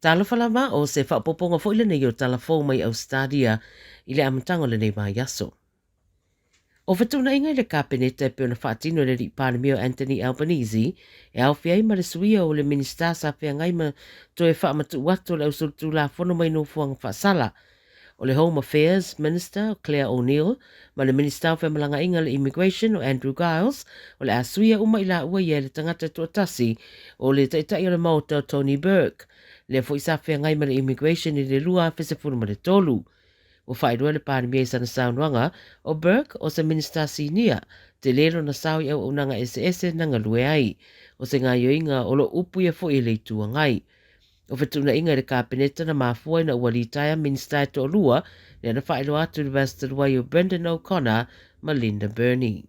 Tala Fou mai o se whapoponga fo ile nei o Tala Fou mai Ausetalia i le amatango le nei mai yaso. O whatuna inga le kapeneta e peona whaatino le ripānemio Anthony Albanese e au fiai ma le suia o le minista sa fia ngai ma to e whaamatu watu le ausulutu la fono mai no fuanga whaasala. O le Home Affairs Minister Claire O'Neill ma le Minister of Malanga Inga le Immigration o Andrew Giles o le asuia uma ila ua ia le tangata tuatasi o le taitai o le mauta Tony Burke. Le fo isafia ngai ma le immigration i le lua fese furu ma le tolu. O whaidua le pānemia i sana saunuanga o Burke o se Minister Sinia te lero na sau i au unanga ese nanga lue ai o se ngā yoinga o lo upu ia fo i le itua ngai. O whetuna inga le kāpeneta na mafua na ualitaya Minister to lua le na whaelo atu le Vastel Wai o Brendan O'Connor ma Linda Burney.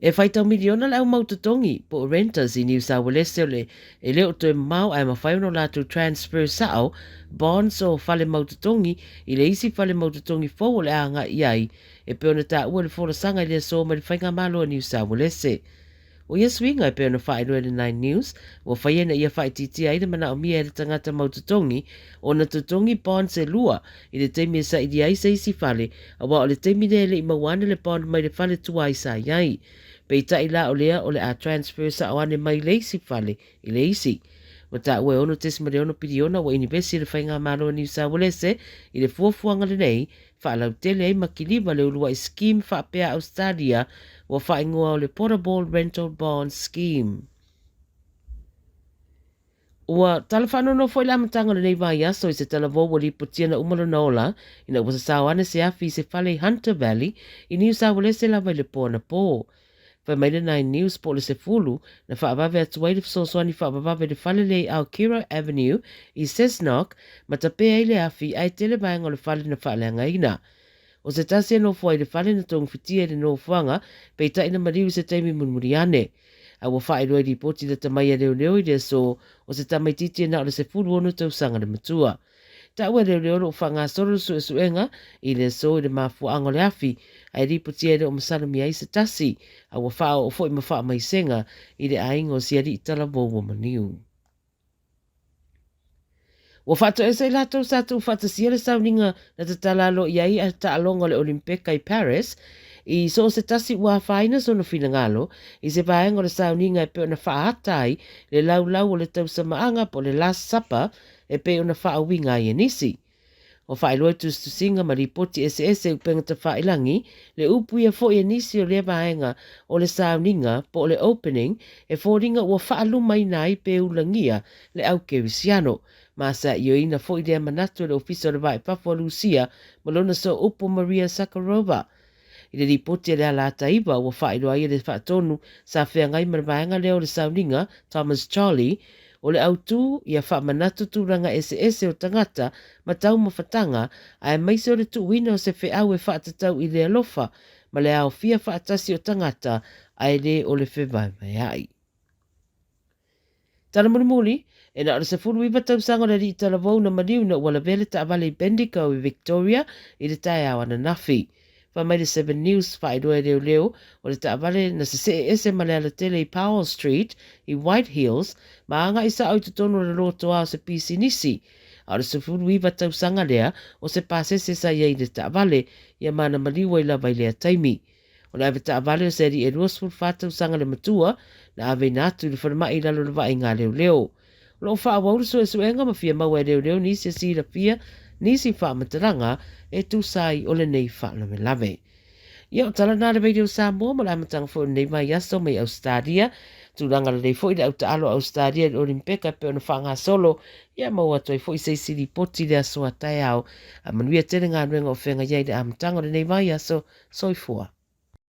E whaitau miliona lau mautatongi po renters i New South Wales le e leo to e mau ai mawhaiuno latu transfer sao bonds o whale mautatongi i le isi whale mautatongi fau le anga iai e peona ta ua le fora sanga i le so ma le whainga malo a New South Wales. O ia swinga e peona whaero e le 9 News o whaiena ia whaititi ai le mana o mia e le tangata mautatongi o na tutongi bonds e lua i le teimi e sa i di ai sa isi whale a wa o le teimi le i mawane le bond mai le whale tua i sa iai. Peita ila o lea o le a transfer sa awane mai leisi fale i leisi. O ta ue ono tesi mare ono piriona wa inibesi le whainga maro ni sa walese i le fuafuanga le nei whaalau tele ai makiliwa le ulua i scheme whaapea Australia wa whaingoa o le Portable Rental Bond Scheme. Ua tala whanono fo ila amatanga le nei vai aso i se tala vowa li potiana umalo naola ina wasa sawane se afi se whale Hunter Valley i New South Wales la vai le pōna pō. Fa mai le 9 News po le se fulu na whaabave atuai le fsoswani whaabave le whale lei au Kira Avenue i Cessnock ma tapea i le afi ai tele vaenga le whale na whaaleanga ina. O se tasi no fuai le whale na tong fitia le no fuanga pe ta ina mariu se teimi munmuriane. A wa whaeroi li poti le tamai leo leo i le so o se tamai titi na o le se fulu onu tau sanga le matua. Ta ua leo leo o whanga soro suenga i le so i le mafuanga le afi ai ripoti e le o masalami ai se tasi a wa whao o fo i mawha mai senga i le aingo si ari i tala vowa maniu. Wa whato e se lato satu whata si le sauninga na te talalo i ai a ta alonga le Olimpeka i Paris i so se tasi ua whaina so no whina ngalo i se vaenga le sauninga e peo na whaatai le lau o le tau samaanga po le Last Supper e peo na whaawinga i enisi. O whaeloi tu singa ma ripoti ese upenga ta whaelangi, le upu ia fo i nisi o le vaenga o le sauninga po le opening e fōringa ua whaalu mai nai pe ulangia le au kewisiano. Masa i o ina fo i lea manatu le ofisa le vai Papua Lucia malona so upo Maria Sakharova. I le ripoti le ala taiva ua whaeloi le whaatonu sa whea ngai ma le vaenga leo le sauninga Thomas Charlie o le autu ia whaamanatu tūranga ese o tangata ma tau mawhatanga a e maise o le tuwina o se wheau e whaatatau i le alofa ma le au fia whaatasi o tangata a e le o le whewai mai ai. Tana murimuri, e na o le se furu iwa tau sanga le ri tala vau na maniu na wala vele ta avale Bendigo i Victoria i le tai awana nafi. Fa mai le 7 News whaedoe leo o le taavale na se ese male ala tele i Powell Street i White Hills ma anga isa au tutono le roto ao se pisi nisi. A le sefuru iwa tau sanga lea o se pasese sa iei le taavale ia mana maliwa i lava i lea taimi. O le ave taavale o se ri e ruasful whatau sanga le matua na ave natu le whanamai lalo le vai ngā leo. Lo wha awauru suenga ma fia maua leo nisi a sira fia nisi wha mataranga e tu sai o le nei wha na me lave. Ia o tala nā le radio Samoa ma la matanga fo nei mai aso mai Australia. Tūranga le nei fo i le au taalo Australia le Olimpeka pe ona wha ngā solo. Ia maua toi fo i sei siri poti le aso a tai au. A manuia tele ngā nuenga o whenga iei le amatanga le nei mai aso soifua.